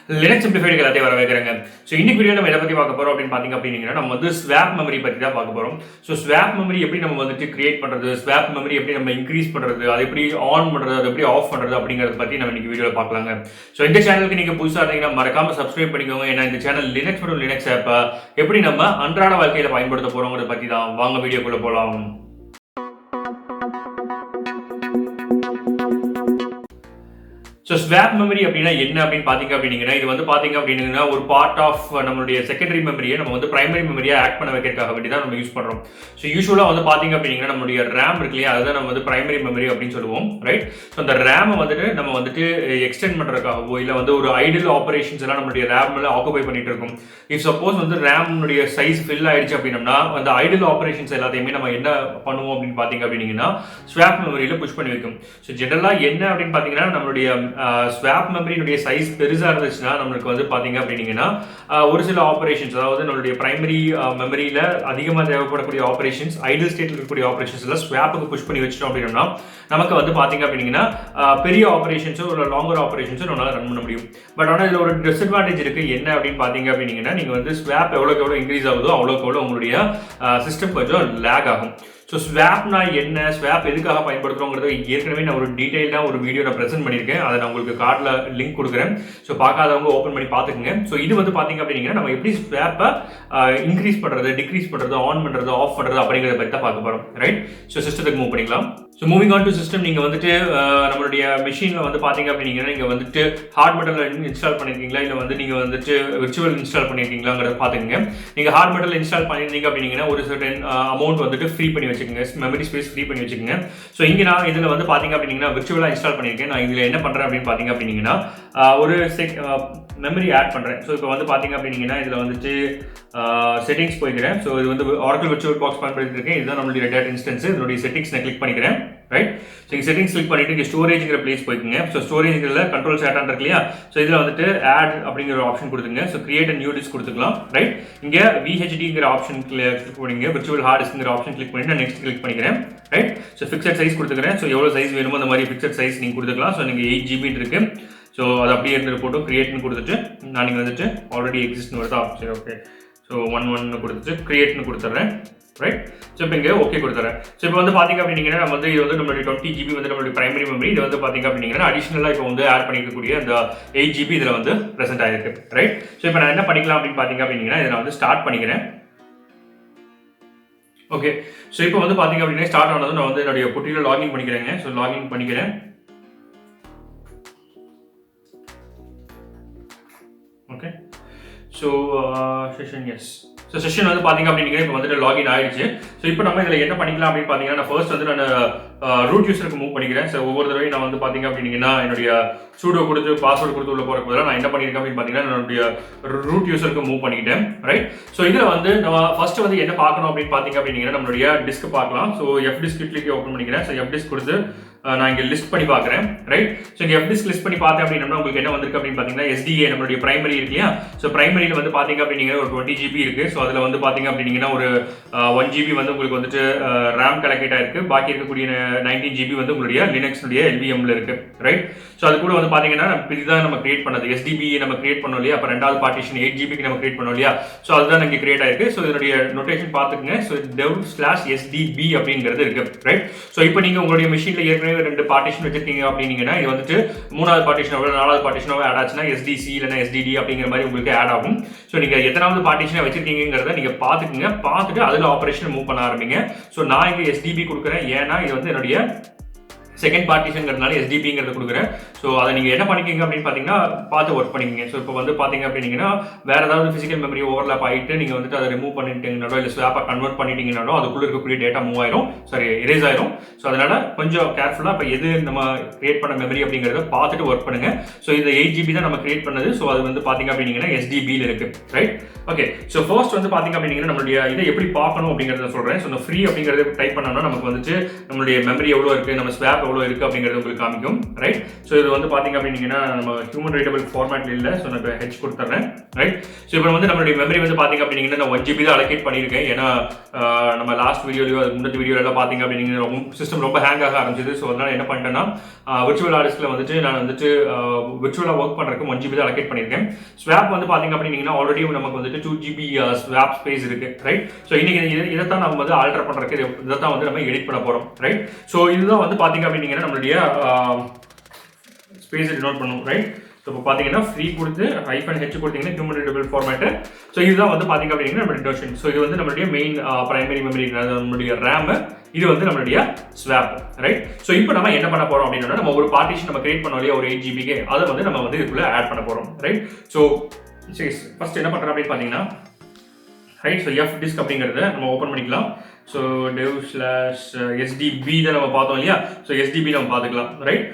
Linux Simplified எல்லாத்தையும் வர வைக்கிறேங்க. ஸோ இன்னைக்கு வீடியோ நம்ம எதை பற்றி பார்க்க போகிறோம் அப்படின்னு பார்த்தீங்க அப்படின்னா நம்ம வந்து ஸ்வாப் மெமரி பற்றி தான் பார்க்க போகிறோம். ஸோ ஸ்வாப் மெமரி எப்படி நம்ம வந்துட்டு கிரியேட் பண்ணுறது, ஸ்வாப் மெமரி எப்படி நம்ம இன்க்ரீஸ் பண்ணுறது, அதை எப்படி ஆன் பண்ணுறது, அதை எப்படி ஆஃப் பண்ணுறது அப்படிங்கிறத பற்றி நம்ம இன்னைக்கு வீடியோவில் பார்க்கலாங்க. ஸோ இந்த சேனலுக்கு நீங்கள் புதுசாக இருந்தீங்கன்னா மறக்காமல் சப்ஸ்கிரைப் பண்ணிக்கோங்க. ஏன்னா இந்த சேனல் லினக்ஸ் மற்றும் லினக்ஸ் ஆப்பை எப்படி நம்ம அன்றாட வாழ்க்கையில் பயன்படுத்த போகிறோங்கிறத பற்றி தான். வாங்க வீடியோக்குள்ளே போகலாம். ஸோ ஸ்வாப் மெமரி அப்படின்னா என்ன அப்படின்னு பார்த்தீங்க அப்படின்னா இது வந்து பார்த்தீங்க அப்படின்னா ஒரு பார்ட் ஆஃப் நம்மளுடைய செகண்டரி மெமரியை நம்ம வந்து பிரைமரி மெமரியாக ஆக்ட் பண்ண வைக்கிறதுக்காக வேண்டி தான் நம்ம யூஸ் பண்ணுறோம். ஸோ யூஸ்வலாக வந்து பார்த்தீங்க அப்படின்னா நம்மளுடைய ரேம் இருக்கு இல்லையா, அதுதான் நம்ம வந்து பிரைமரி மெமரி அப்படின்னு சொல்லுவோம், ரைட்? ஸோ அந்த ரேமை வந்துட்டு நம்ம வந்துட்டு எக்ஸ்டெண்ட் பண்ணுறதுக்காகவோ இல்லை வந்து ஒரு ஐடியல் ஆப்ரேஷன்ஸ் எல்லாம் நம்மளுடைய ரேமில் ஆக்குபை பண்ணிட்டு இருக்கும். இஃப் சப்போஸ் வந்து ரேமுடைய சைஸ் ஃபில் ஆயிடுச்சு அப்படின்னா அந்த ஐடியல் ஆப்ரேஷன்ஸ் எல்லாத்தையுமே நம்ம என்ன பண்ணுவோம் அப்படின்னு பார்த்தீங்க அப்படின்னா ஸ்வாப் மெமரியில் புஷ் பண்ணி வைக்கும். ஸோ ஜெனரலாக என்ன அப்படின்னு பார்த்தீங்கன்னா நம்மளுடைய ஸ்வாப் மெமரியினுடைய சைஸ் பெருசாக இருந்துச்சுன்னா நம்மளுக்கு வந்து பார்த்தீங்க அப்படின்னா ஒரு சில ஆப்ரேஷன்ஸ், அதாவது நம்மளுடைய பிரைமரி மெமரியில் அதிகமாக தேவைப்படக்கூடிய ஆப்ரேஷன்ஸ், ஐடியல் ஸ்டேட்டில் இருக்கக்கூடிய ஆப்ரேஷன்ஸ் எல்லாம் ஸ்வாப்புக்கு புஷ் பண்ணி வச்சிட்டோம் அப்படின்னா நமக்கு வந்து பார்த்தீங்க அப்படின்னா பெரிய ஆப்ரேஷன்ஸோ ஒரு லாங்கர் ஆப்ரேஷன்ஸோ நம்மளால் ரன் பண்ண முடியும். பட் ஆனால் இதில் ஒரு டிஸ்அட்வான்டேஜ் இருக்குது. என்ன அப்படின்னு பார்த்தீங்க அப்படின்னா நீங்கள் வந்து ஸ்வாப் எவ்வளோக்கு எவ்வளோ இன்க்ரீஸ் ஆகுதோ அவ்வளோக்கு எவ்வளோ உங்களுடைய சிஸ்டம் கொஞ்சம் லேக் ஆகும். ஸோ ஸ்வாப்னா என்ன, ஸ்வாப் எதுக்காக பயன்படுத்துகிறோங்கிறது ஏற்கனவே நான் ஒரு டீட்டெயிலாக ஒரு வீடியோ நான் ப்ரெசென்ட் பண்ணியிருக்கேன். அதை நான் உங்களுக்கு கார்டில் லிங்க் கொடுக்குறேன். ஸோ பார்க்காதவங்க ஓப்பன் பண்ணி பார்த்துக்குங்க. ஸோ இது வந்து பார்த்தீங்க அப்படின்னா நம்ம எப்படி ஸ்வாப்பை இன்க்ரீஸ் பண்ணுறது, டிக்ரீஸ் பண்ணுறது, ஆன் பண்ணுறது, ஆஃப் பண்ணுறது அப்படிங்கிறத பற்றி தான் பார்க்க போகிறோம், ரைட்? ஸோ சிஸ்டத்துக்கு மூவ் பண்ணிக்கலாம். So moving on to system, நீங்கள் வந்துட்டு நம்மளுடைய மிஷினில் வந்து பார்த்தீங்க அப்படின்னா நீங்கள் வந்துட்டு ஹார்ட் மெட்டலில் இன்ஸ்டால் பண்ணியிருக்கீங்களா இல்லை வந்து நீங்கள் வந்துட்டு விர்ச்சுவல் இன்ஸ்டால் பண்ணியிருக்கீங்களாங்கிறத பார்த்துக்கங்க. நீங்கள் ஹார்ட் மெட்டல் இன்ஸ்டால் பண்ணியிருந்தீங்க அப்படின்னா ஒரு சர்டன் அமௌண்ட் வந்துட்டு ஃப்ரீ பண்ணி வச்சுக்கோங்க, மெமரி ஸ்பேஸ் ஃப்ரீ பண்ணி வச்சுக்கோங்க. ஸோ இங்கே நான் இதில் வந்து பார்த்தீங்க அப்படின்னா விர்ச்சுவலாக இன்ஸ்டால் பண்ணியிருக்கேன். நான் இதில் என்ன பண்ணுறேன் அப்படின்னு பார்த்தீங்க அப்படின்னா ஒரு மெமரி ஆட் பண்ணுறேன். ஸோ இப்போ வந்து பார்த்தீங்க அப்படின்னா இதில் வந்துட்டு செட்டிங்ஸ் போய்க்கிறேன். ஸோ இது வந்து ஆரக்கிள் விர்ச்சுவல் பாக்ஸ் பயன்படுத்திட்டு இருக்கேன். இதுதான் நம்மளுடைய ரெட் ஹேட் இன்ஸ்டன்ஸ். இதனுடைய செட்டிங்ஸ் நான் கிளிக் பண்ணிக்கிறேன், ரைட்? ஸோ இங்கே செட்டிங்ஸ் கிளிக் பண்ணிட்டு இங்கே ஸ்டோரேஜ்ங்கிற பிளேஸ் போய்க்குங்க. ஸோ ஸ்டோரேஜ்ல கண்ட்ரோல் சேட்டான் இருக்கு இல்லையா, ஸோ இதில் வந்துட்டு ஆட் அப்படிங்கிற ஆப்ஷன் கொடுத்துங்க. So create a new disk கொடுத்துக்கலாம், ரைட்? இங்கே VHDங்கிற ஆப்ஷன் கிளிக் பண்ணிங்க, விர்ச்சுவல் ஹார்ட் டிஸ்க்ங்கிற ஆப்ஷன் கிளிக் பண்ணிட்டு நான் நெக்ஸ்ட் கிளிக் பண்ணிக்கிறேன், ரைட்? ஸோ ஃபிக்ஸட் சைஸ் கொடுத்துக்கிறேன். ஸோ எவ்வளோ சைஸ் வேணுமோ அந்த மாதிரி ஃபிக்ஸட் சைஸ் நீங்கள் கொடுத்துக்கலாம். ஸோ நீங்கள் 8 GB இருக்கு. ஸோ அது அப்படியே இருந்துட்டு போட்டு கிரியேட்னு கொடுத்துட்டு நான் நீங்கள் வந்துட்டு ஆல்ரெடி எக்ஸிஸ்ட்னு வருதா, சரி ஓகே. ஸோ 1 கொடுத்துட்டு கிரியேட்னு கொடுத்துட்றேன், ரைட்? ஸோ இப்போ இங்கே ஓகே கொடுத்துறேன். ஸோ இப்போ வந்து பார்த்தீங்க அப்படின்னா நம்ம வந்து இது வந்து நம்மளுடைய 20 GB வந்து நம்மளுடைய பிரைமரி மெமரி. இது வந்து பார்த்தீங்க அப்படின்னா அடிஷனலாக இப்போ வந்து ஆட் பண்ணிக்கக்கூடிய அந்த 8 GB இதில் வந்து ப்ரெசென்ட் ஆயிருக்கு, ரைட்? ஸோ இப்போ நான் என்ன பண்ணிக்கலாம் அப்படின்னு பார்த்தீங்க அப்படின்னா இதை நான் வந்து ஸ்டார்ட் பண்ணிக்கிறேன். ஓகே, ஸோ இப்போ வந்து பார்த்தீங்க அப்படின்னா ஸ்டார்ட் ஆனதும் நான் வந்து என்னுடைய புட்டியில் லாகின் பண்ணிக்கிறேங்க. ஸோ லாகின் பண்ணிக்கிறேன். Okay, so session S. So session வந்து பார்த்தீங்க அப்படின்னா இப்போ வந்துட்டு லாகின் ஆயிடுச்சு. ஸோ இப்போ நம்ம இதில் என்ன பண்ணிக்கலாம் அப்படின்னு பார்த்தீங்கன்னா நான் ஃபர்ஸ்ட் வந்து நான் ரூட் யூஸருக்கு மூவ் பண்ணிக்கிறேன். ஸோ ஒவ்வொரு தடவையும் நான் வந்து பார்த்தீங்க அப்படின்னா என்னுடைய சூடோ கொடுத்து பாஸ்வேர்டு கொடுத்து உள்ள போகிற போதில் நான் என்ன பண்ணியிருக்கேன் அப்படின்னு பார்த்தீங்கன்னா என்னுடைய ரூட் யூஸருக்கு மூவ் பண்ணிக்கிட்டேன், ரைட்? ஸோ இதில் வந்து நம்ம ஃபர்ஸ்ட் வந்து என்ன பார்க்கணும் அப்படின்னு பார்த்தீங்க அப்படின்னா நம்மளுடைய டிஸ்க் பார்க்கலாம். So F disk click open பண்ணிக்கிறேன். ஸோ எஃப் டிஸ்க் கொடுத்து நான் இங்கே லிஸ்ட் பண்ணி பார்க்குறேன், ரைட்? ஸோ இங்கே எஃப் டிஸ்க் லிஸ்ட் பண்ணி பார்த்தேன் அப்படின்னா உங்களுக்கு என்ன வந்திருக்கு அப்படின்னு பார்த்தீங்கன்னா SDA நம்மளுடைய பிரைமரி இருக்கு இல்லையா. ஸோ பிரைமரியில் வந்து பார்த்தீங்க அப்படின்னா ஒரு 20 GB இருக்கு. ஸோ அதில் வந்து பார்த்தீங்க அப்படின்னா ஒரு 1 GB வந்து உங்களுக்கு வந்துட்டு ரேம் கலெக்ட் ஆயிருக்கு. பாக்கி இருக்கக்கூடிய 19 GB வந்து உங்களுடைய லினக்ஸுடைய LVMல இருக்கு, ரைட்? ஸோ அது கூட வந்து பார்த்தீங்கன்னா இதுதான் நம்ம கிரியேட் பண்ணது, SDB நம்ம கிரியேட் பண்ணோம் இல்லையா. அப்போ ரெண்டாவது பார்ட்டிஷன் 8 GB நம்ம கிரியேட் பண்ணோம் இல்லையா. ஸோ அதுதான் இங்கே கிரியேட் ஆயிருக்கு. ஸோ இதனுடைய நோட்டேஷன் பார்த்துக்குங்க. ஸோ dev/SDB அப்படிங்கிறது இருக்கு, ரைட்? ஸோ இப்போ நீங்கள் உங்களுடைய மிஷினில் ஏற்கனவே 2 பார்ட்டிஷன் வச்சிருக்கீங்க அப்படின்னா இது வந்துட்டு 3வது பார்ட்டிஷனோ 4வது பார்ட்டிஷனோ ஆட் ஆச்சுன்னா SDC இல்லைன்னா SDD அப்படிங்கிற மாதிரி உங்களுக்கு ஆட் ஆகும். ஸோ நீங்கள் எத்தனாவது பார்ட்டிஷனை வச்சிருக்கீங்கிறத நீங்கள் பார்த்துக்குங்க. பார்த்துட்டு அதில் ஆப்ரேஷன் மூவ் பண்ண ஆரம்பிங்க. ஸோ நான் இங்கே SDB கொடுக்குறேன். ஏன்னா இது வந்து என்னுடைய செகண்ட் பார்ட்டிஷன்ங்கிறதுனால SDBங்கிறத கொடுக்குறேன். ஸோ அதை நீங்கள் என்ன பண்ணிக்கிங்க அப்படின்னு பார்த்தீங்கன்னா பார்த்து ஒர்க் பண்ணிக்கிங்க. ஸோ இப்போ வந்து பார்த்தீங்க அப்படின்னா வேறு ஏதாவது ஃபிசிக்கல் மெமரி ஓவர்லாப் ஆகிட்டு நீங்கள் வந்துட்டு அதை ரிமூவ் பண்ணிட்டீங்கனாலோ இல்லை ஸ்வாப்பை கன்வெர்ட் பண்ணிட்டீங்கனாலோ அதுக்குள்ளே இருக்கக்கூடிய டேட்டா மூவ் ஆயிரும், சாரி எரேஸ் ஆயிரும். ஸோ அதனால் கொஞ்சம் கேர்ஃபுல்லாக இப்போ எது நம்ம கிரியேட் பண்ண மெமரி அப்படிங்கிறத பார்த்துட்டு ஒர்க் பண்ணுங்கள். ஸோ இந்த 8 GB தான் நம்ம கிரியேட் பண்ணது. ஸோ அது வந்து பார்த்தீங்க அப்படின்னா SDBயில் இருக்குது, ரைட்? ஓகே, ஸோ ஃபர்ஸ்ட் வந்து பார்த்தீங்க அப்படின்னா நம்மளுடைய இதை எப்படி பார்க்கணும் அப்படிங்கிறத சொல்கிறேன். ஸோ இந்த ஃப்ரீ அப்படிங்கிறத டைப் பண்ணோம்னா நமக்கு வந்துட்டு நம்மளுடைய மெமரி எவ்வளோ இருக்குது, நம்ம ஸ்வாப் எவ்வளோ இருக்குது அப்படிங்கிறது உங்களுக்கு காமிக்கும், ரைட்? ஸோ இது வந்து பார்த்தீங்க அப்படின்னீங்கன்னா நம்ம ஹியூமன் ரீடபிள் ஃபார்மேட்டில் இல்லை. ஸோ நான் இப்போ ஹெச் கொடுத்துட்றேன். ரைட். ஸோ இப்போ வந்து நம்மளுடைய மெமரி வந்து பார்த்தீங்க அப்படின்னீங்கன்னா நான் 1 GB தான் அலோகேட் பண்ணியிருக்கேன். ஏன்னா நம்ம லாஸ்ட் வீடியோலையோ அது முன்னாடி வீடியோலாம் பார்த்தீங்க அப்படின்னீங்கன்னா சிஸ்டம் ரொம்ப ஹேங் ஆக ஆரம்பிச்சது. ஸோ அதனால் என்ன பண்ணிட்டேன்னா விர்ச்சுவல் ஹார்டிஸ்கில் வந்துட்டு நான் வந்துட்டு விர்ச்சுவலாக ஒர்க் பண்ணுறதுக்கு 1 GB தான் அலோகேட் பண்ணியிருக்கேன். ஸ்வாப் வந்து பார்த்தீங்க அப்படின்னீங்கன்னா ஆல்ரெடி நமக்கு வந்துட்டு 2 GB ஸ்வாப் ஸ்பேஸ் இருக்குது. ரைட். ஸோ இன்னைக்கு இதைத்தான் நம்ம வந்து ஆல்டர் பண்ணுறதுக்கு இதைத்தான் வந்து நம்ம எடிட் பண்ண போகிறோம். ரைட். ஸோ இதுதான் வந்து பார்த்தீங்க அப்படின்னீங்கன்னா நம்மளுடைய ஸ்பேஸை டினோட் பண்ணும். ரைட். ஸோ இப்போ பார்த்தீங்கன்னா ஃப்ரீ கொடுத்து -h கொடுத்தீங்கன்னா ஹியூமன் ரீடபிள் ஃபார்மேட்டு. ஸோ இதுதான் வந்து பார்த்தீங்க அப்படின்னா நம்ம டினோஷன். ஸோ இது வந்து நம்மளுடைய மெயின் பிரைமரி மெமரி, நம்மளுடைய ரேம். இது வந்து நம்மளுடைய ஸ்வாப். ரைட். ஸோ இப்போ நம்ம என்ன பண்ண போறோம் அப்படின்னா நம்ம ஒரு பார்ட்டிஷன் நம்ம கிரியேட் பண்ணோம் இல்லையா, ஒரு 8 GB அதை வந்து நம்ம வந்து இதுக்குள்ள ஆட் பண்ண போறோம். ரைட். ஸோ ஃபர்ஸ்ட் என்ன பண்றோம் அப்படின்னு பார்த்தீங்கன்னா ரைட். ஸோ எஃப் டிஸ்க் அப்படிங்கிறத நம்ம ஓப்பன் பண்ணிக்கலாம். ஸோ dev/sdb தான் நம்ம பார்த்தோம் இல்லையா. ஸோ sdb நம்ம பார்த்துக்கலாம். ரைட்.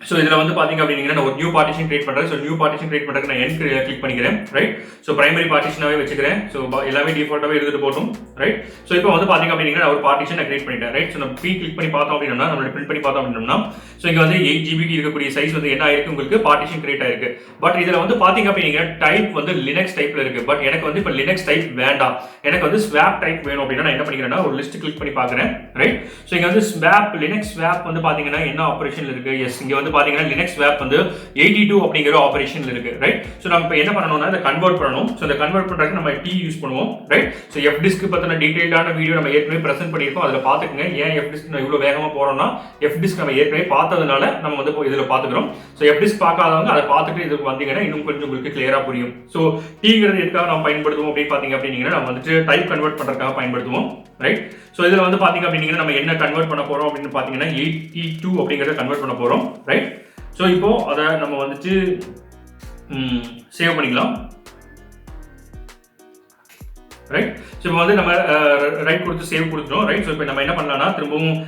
ஸோ இதில் வந்து பார்த்தீங்க அப்படின்னா நான் ஒரு நியூ பார்ட்டிஷன் கிரியேட் பண்ணுறேன். ஸோ நியூ பார்ட்டிஷன் கிரியேட் பண்ணுறதுக்கு நான் என் கிளிக் பண்ணிக்கிறேன். ரைட். ஸோ பிரைமரி பார்ட்டிஷனாகவே வச்சுக்கிறேன். ஸோ எல்லாமே டிஃபால்ட்டாகவே எடுத்துட்டு போகணும். ரைட். ஸோ இப்போ வந்து பார்த்தீங்க அப்படின்னா நான் ஒரு பார்ட்டிஷன் நான் கிரியேட் பண்ணிட்டேன். ரைட். ஸோ நம்ம கிளிக் பண்ணி பார்த்தோம் அப்படின்னா நம்மளோட பிரிண்ட் பண்ணி பார்த்தோம் அப்படின்னா ஸோ இங்கே வந்து 8 GB இருக்கக்கூடிய சைஸ் வந்து என்ன ஆயிருக்கு, உங்களுக்கு பார்ட்டிஷன் கிரியேட் ஆயிருக்கு. பட் இதில் வந்து பார்த்தீங்க அப்படின்னா டைப் வந்து லினக்ஸ் டைப்ல இருக்கு. பட் எனக்கு வந்து இப்போ லினக்ஸ் டைப் வேண்டாம், எனக்கு வந்து ஸ்வாப் டைப் வேணும் அப்படின்னா நான் என்ன பண்ணிக்கிறேன்னா ஒரு லிஸ்ட் கிளிக் பண்ணி பார்க்குறேன். ரைட். ஸோ இங்கே வந்து ஸ்வாப் லினக்ஸ் ஸ்வாப் வந்து பார்த்தீங்கன்னா என்ன ஆப்ரேஷன்ல இருக்கு. எஸ், இங்கே வந்து பார்த்தீங்கன்னா லினக்ஸ் ஸ்வாப் வந்து 82 அப்படிங்கிற ஆபரேஷன்ல இருக்கு. ரைட். ஸோ நம்ம இப்போ என்ன பண்ணணும்னா இதை கன்வெர்ட் பண்ணணும். ஸோ இந்த கன்வெர்ட் பண்றதுக்கு நம்ம டி யூஸ் பண்ணுவோம். ரைட். ஸோ எஃப் டிஸ்க் பத்தின டீடைல்டான வீடியோ நம்ம ஏற்கனவே பிரசன்ட் பண்ணியிருக்கோம். அதில் பார்த்துக்கங்க. ஏன் எஃப் டிஸ்க் நான் இவ்வளோ வேகமாக போறோம்னா எஃப் டிஸ்க் நம்ம ஏற்கனவே பார்த்ததுனால நம்ம வந்து இதில் பார்த்துக்கிறோம். ஸோ எஃப் டிஸ்க் பார்க்காதவங்க அதை பார்த்துட்டு இதுக்கு வந்தீங்கன்னா இன்னும் கொஞ்சம் உங்களுக்கு கிளியரா புரியும். ஸோ டீங்கிறது எதுக்காக நம்ம பயன்படுத்துவோம் அப்படின்னு பார்த்தீங்க அப்படின்னா நம்ம வந்துட்டு டைப் கன்வெர்ட் பண்றதுக்காக பயன்படுத்துவோம். ரைட். ஸோ இதில் வந்து பார்த்தீங்க அப்படின்னா நம்ம என்ன கன்வெர்ட் பண்ண போறோம் அப்படின்னு பார்த்தீங்கன்னா 82 அப்படிங்கிறத கன்வெர்ட் பண்ண போறோம். ரைட். ஸோ இப்போ அதை நம்ம வந்துட்டு சேவ் பண்ணிக்கலாம். ரைட். ஸோ இப்போ வந்து நம்ம ரைட் கொடுத்து சேவ் கொடுத்துட்டோம். ரைட். ஸோ இப்போ நம்ம என்ன பண்ணலாம்னா திரும்பவும்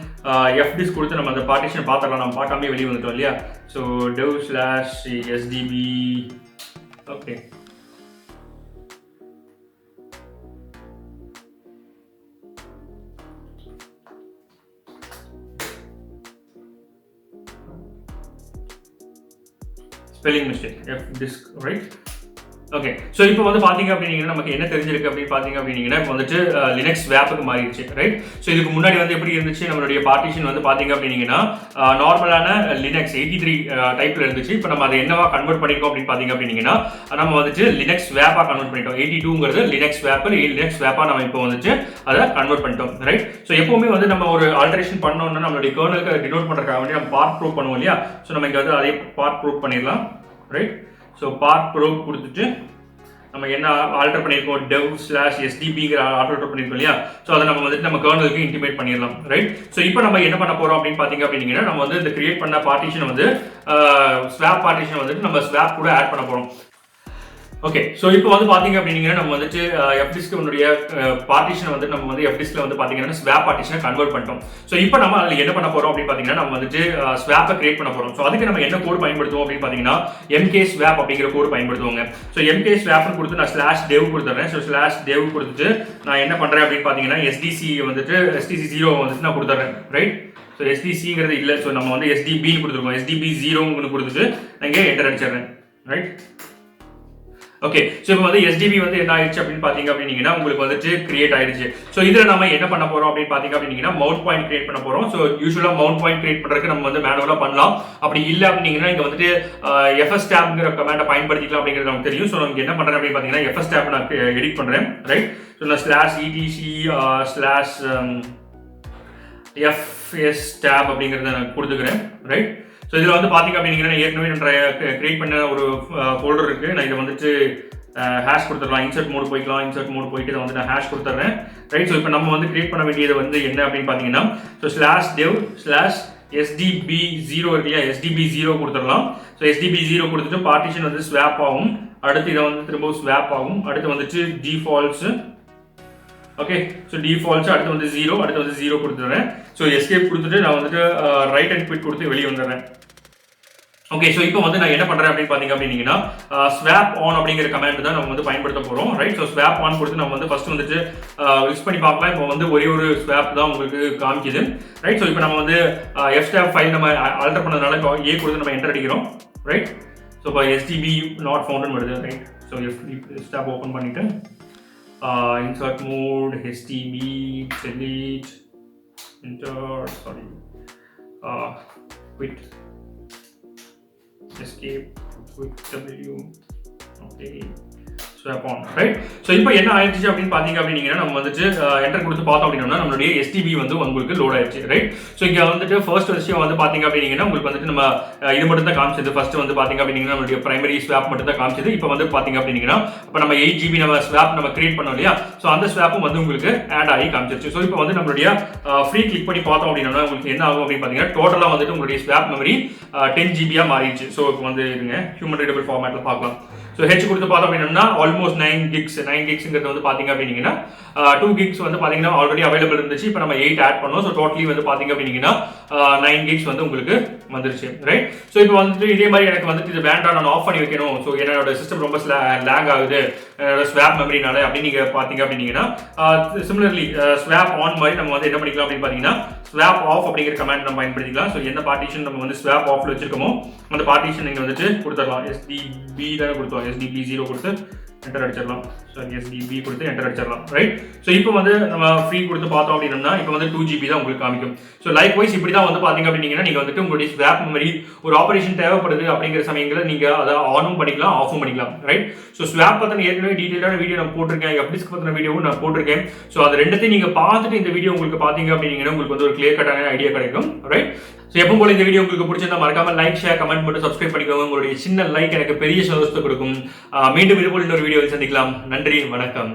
எஃப் டிஸ்க் கொடுத்து நம்ம அந்த பார்ட்டிஷன் பார்த்துக்கலாம். நம்ம பார்க்காமலே வெளியே வந்துட்டோம் இல்லையா. So dev/sdb. Okay. Spelling mistake, F disk. Right. Okay. So இப்போ வந்து பார்த்தீங்க அப்படின்னா நமக்கு என்ன தெரிஞ்சிருக்கு அப்படின்னு பார்த்தீங்க அப்படின்னா இப்போ வந்துட்டு லினக்ஸ் ஸ்வாப்புக்கு மாறிடுச்சு. ரைட். ஸோ இதுக்கு முன்னாடி வந்து எப்படி இருந்துச்சு, நம்மளுடைய பார்ட்டிஷன் வந்து பார்த்தீங்க அப்படின்னா நார்மலான லினக்ஸ் 83 டைப்ல இருந்துச்சு. இப்போ நம்ம அதை என்னவா கன்வெர்ட் பண்ணிருக்கோம் அப்படின்னு பார்த்தீங்க அப்படின்னா நம்ம வந்துட்டு லினக்ஸ் ஸ்வாப்பா கன்வெர்ட் பண்ணிட்டோம். 82ங்கிறது லினக்ஸ் ஸ்வாப், லினக்ஸ் ஸ்வாப்பா நம்ம இப்போ வந்துட்டு அதை கன்வெர்ட் பண்ணிட்டோம். ரைட். ஸோ எப்பவுமே வந்து நம்ம ஒரு ஆல்டரேஷன் பண்ணோம்னா நம்மளுடைய கர்னலுக்கு டினோட் பண்றதுக்காக வேண்டி நம்ம பார்ட் ப்ரூவ் பண்ணுவோம் இல்லையா. ஸோ நம்ம இங்கே வந்து அதே பார்ட் ப்ரூவ் பண்ணிடலாம். ரைட். ஸோ பார்ட் ப்ரூவ் கொடுத்துட்டு நம்ம என்ன ஆல்டர் பண்ணியிருக்கோம் dev/sdbங்கிற ஆல்டர் பண்ணியிருக்கோம் இல்லையா. ஸோ அதை நம்ம வந்துட்டு நம்ம கர்னலுக்கு இன்டிமேட் பண்ணிடலாம். ரைட். ஸோ இப்போ நம்ம என்ன பண்ண போறோம் அப்படின்னு பார்த்தீங்க அப்படின்னா நம்ம வந்து இந்த கிரியேட் பண்ண பார்ட்டிஷன் வந்து ஸ்வாப் பார்ட்டிஷன் வந்துட்டு நம்ம ஸ்வாப் கூட ஆட் பண்ண போறோம். ஓகே. ஸோ இப்போ வந்து பார்த்தீங்க அப்படின்னா நம்ம வந்துட்டு எஃப் டிஸ்கனுடைய பார்ட்டிஷன் வந்து நம்ம வந்து எஃப் டிஸ்க்ல வந்து பார்த்தீங்கன்னா ஸ்வாப் பார்ட்டிஷனை கன்வெர்ட் பண்ணிட்டோம். ஸோ இப்போ நம்ம அதில் என்ன பண்ண போறோம் அப்படின்னு பார்த்தீங்கன்னா நம்ம வந்துட்டு ஸ்வாப்பை கிரியேட் பண்ண போறோம். ஸோ அதுக்கு நம்ம என்ன கோட் பயன்படுத்துவோம் அப்படின்னு பார்த்தீங்கன்னா mk_swap அப்படிங்கிற கோட் பயன்படுத்துவோங்க. ஸோ mk_swap கொடுத்து நான் /dev கொடுத்துறேன். ஸோ /dev கொடுத்துட்டு நான் என்ன பண்றேன் அப்படின்னு பார்த்தீங்கன்னா STC0 வந்துட்டு நான் கொடுத்துறேன். ரைட். ஸோ STCங்கிறது இல்லை. ஸோ நம்ம வந்து SDB கொடுத்துருக்கோம். SDB0 கொடுத்துட்டு நான் இங்கே என்டர் அடிச்சிடுறேன். ரைட். ஓகே. ஸோ இப்போ வந்து SDB வந்து என்ன ஆயிடுச்சு அப்படின்னு பார்த்தீங்க அப்படின்னா உங்களுக்கு வந்துட்டு கிரியேட் ஆயிடுச்சு. ஸோ இதில் நம்ம என்ன பண்ண போறோம் அப்படின்னு பார்த்தீங்க அப்படின்னா மவுண்ட் பாயிண்ட் கிரியேட் பண்ண போறோம். ஸோ யூஸ்வலாக மவுண்ட் பாயிண்ட் கிரியேட் பண்ணுறதுக்கு நம்ம வந்து மேனுவலாக பண்ணலாம். அப்படி இல்லை அப்படின்னா இங்கே வந்துட்டு fstab கமாண்டை பயன்படுத்திக்கலாம் அப்படிங்கிறது நமக்கு தெரியும். ஸோ நமக்கு என்ன பண்ணுறேன் அப்படின்னு பார்த்தீங்கன்னா fstab நான் எடிட் பண்ணுறேன். ரைட். ஸோ நான் /etc/fstab அப்படிங்கிறத நான் கொடுத்துக்கிறேன். ரைட். ஸோ இதில் வந்து பார்த்தீங்க அப்படின்னா ஏற்கனவே நான் கிரியேட் பண்ண ஒரு ஃபோல்டர் இருக்குது. நான் இதை வந்துட்டு ஹேஷ் கொடுத்துடலாம். இன்சர்ட் மோடு போய்க்கலாம். இன்சர்ட் மோடு போயிட்டு இதை வந்து நான் ஹேஷ் கொடுத்துட்றேன். ரைட். ஸோ இப்போ நம்ம வந்து கிரியேட் பண்ண வேண்டியது வந்து என்ன அப்படின்னு பார்த்தீங்கன்னா ஸோ /dev/sdb0 இருக்கு இல்லையா, SDB0 கொடுத்துடலாம். ஸோ SDB0 கொடுத்துட்டு பார்ட்டிஷன் வந்து ஸ்வாப் ஆகும். அடுத்து இதை வந்து திரும்ப ஸ்வாப் ஆகும். அடுத்து வந்துட்டு டிஃபால்ட்ஸ். ஓகே. ஸோ டிஃபால்ட்ஸ் அடுத்து வந்து 0, அடுத்து வந்து 0 கொடுத்துட்றேன். ஸோ எஸ்கேப் கொடுத்துட்டு நான் வந்துட்டு ரைட் அண்ட் குவிட் கொடுத்து வெளியே வந்துடுறேன். ஓகே, ஸோ இப்போ வந்து நான் என்ன பண்ணுறேன் அப்படின்னு பார்த்தீங்க அப்படின்னா ஸ்வாப் ஆன் அப்படிங்கிற கமெண்ட் தான் நம்ம வந்து பயன்படுத்த போகிறோம், ரைட். ஸோ ஸ்வாப் ஆன் கொடுத்து நம்ம வந்து ஃபர்ஸ்ட் வந்துட்டு யூஸ் பண்ணி பார்க்கலாம். இப்போ வந்து ஒரே ஒரு ஸ்வாப் தான் உங்களுக்கு காமிக்குது, ரைட். ஸோ இப்போ நம்ம வந்து எஃப்ஸ்டாப் ஃபைல் நம்ம ஆல்டர் பண்ணதுனால இப்போ ஏ கொடுத்து நம்ம என்டர் அடிக்கிறோம், ரைட். ஸோ இப்போ எஸ்டிபி நாட் ஃபவுண்ட்னு வருது, ரைட். ஸோ எஃப்ஸ்டாப் ஓப்பன் பண்ணிவிட்டு insert mode SDP delete enter sorry quit escape with W. Okay, swap on, right. So இப்போ என்ன ஆயிடுச்சு அப்படின்னு பாத்தீங்க அப்படின்னா நம்ம வந்துட்டு என்டர் கொடுத்து பார்த்தோம் அப்படின்னா நம்மளுடைய STB வந்து உங்களுக்கு லோட் ஆயிடுச்சு, ரைட். ஸோ இங்க வந்துட்டு ஃபர்ஸ்ட் விஷயம் வந்து பாத்தீங்க அப்படின்னா உங்களுக்கு வந்துட்டு நம்ம இது மட்டும் தான் காமிச்சது. ஃபர்ஸ்ட் வந்து பாத்தீங்க அப்படின்னா நம்மளுடைய பிரைமரி ஸ்வாப் மட்டும் தான் காமிச்சது. இப்போ வந்து பாத்தீங்க அப்படின்னா இப்போ நம்ம 8 GB நம்ம ஸ்வாப் நம்ம கிரியேட் பண்ணோம் இல்லையா, ஸோ அந்த ஸ்வாப்பும் வந்து உங்களுக்கு ஆட் ஆகி காமிச்சிருச்சு. ஸோ இப்போ வந்து நம்மளுடைய ஃப்ரீ கிளிக் பண்ணி பார்த்தோம் அப்படின்னா உங்களுக்கு என்ன ஆகும் அப்படின்னு பாத்தீங்கன்னா டோட்டலா வந்துட்டு உங்களுடைய ஸ்வாப் மெமரி 10 GB மாறிடுச்சு. ஸோ இப்போ வந்து இருங்க ஹியூமன் ரீடபிள் ஃபார்மேட்ல பார்க்கலாம். ஸோ ஹெச் கொடுத்து பார்த்தோம் அப்படின்னா ஆல்மோஸ்ட் 9 gigsங்கிறது வந்து பாத்தீங்க அப்படின்னா 2 gigs வந்து பாத்தீங்கன்னா ஆல்ரெடி அவைலபிள் இருந்துச்சு. இப்போ நம்ம 8 ஆட் பண்ணோம். ஸோ டோட்டலி வந்து பாத்தீங்க அப்படின்னா 9 gigs வந்து உங்களுக்கு வந்துருச்சு, ரைட். ஸோ இப்போ வந்துட்டு இதே மாதிரி எனக்கு வந்துட்டு இது வேண்டாம், நான் ஆஃப் பண்ணி வைக்கணும், ஸோ என்னோட சிஸ்டம் ரொம்ப லேக் ஆகுது என்னோட ஸ்வாப் மெமரினால அப்படின்னு நீங்க பாத்தீங்க அப்படின்னா சிமிலர்லி ஸ்வாப் ஆன் மாதிரி நம்ம வந்து என்ன பண்ணிக்கலாம் அப்படின்னு பாத்தீங்கன்னா ஸ்வாப் ஆஃப் அப்படிங்கிற கமாண்ட் நம்ம பயன்படுத்திக்கலாம். ஸோ என்ன பார்ட்டிஷன் நம்ம வந்து ஸ்வாப் ஆஃப்ல வச்சிருக்கோமோ அந்த பார்ட்டிஷன் நீங்க வந்துட்டு கொடுத்துடலாம். SDB தானே கொடுத்தோம், SDB 0 கொடுத்து என்டர் அடிச்சிடலாம். சாரி SDB கொடுத்து என்டர் அடிச்சிடலாம், ரைட். ஸோ இப்போ வந்து நம்ம ஃப்ரீ கொடுத்து பார்த்தோம் அப்படின்னா இப்போ வந்து 2 GB தான் உங்களுக்கு காமிக்கும். ஸோ லைக் வைஸ் இப்படி தான் வந்து பாத்தீங்க அப்படின்னா நீங்க வந்துட்டு உங்களுடைய ஸ்வாப் மெமரி ஒரு ஆபரேஷன் தேவைப்படுது அப்படிங்கிற சமயங்களில் நீங்க அதை ஆனும் பண்ணிக்கலாம் ஆஃபும் பண்ணிக்கலாம், ரைட். ஸோ ஸ்வாப் பத்தின ஏற்கனவே டீடைலான வீடியோ நான் போட்டிருக்கேன், எஃப்டிஸ்க் பத்தின வீடியோவும் நான் போட்டிருக்கேன். ஸோ அது ரெண்டுத்தையும் நீங்க பார்த்துட்டு இந்த வீடியோ உங்களுக்கு பாத்தீங்க அப்படின்னா உங்களுக்கு வந்து ஒரு கிளியர் கட்டான ஐடியா கிடைக்கும், ரைட். ஸோ எப்பவும் போல இந்த வீடியோ உங்களுக்கு பிடிச்சிருந்தா மறக்காம லைக் ஷேர் கமெண்ட் மட்டும் சப்ஸ்கிரைப் பண்ணிக்கோங்க. உங்களுடைய சின்ன லைக் எனக்கு பெரிய சந்தோஷத்தை கொடுக்கும். மீண்டும் இதுபோல் இன்னொரு வீடியோவில் சந்திக்கலாம். நன்றி, வணக்கம்.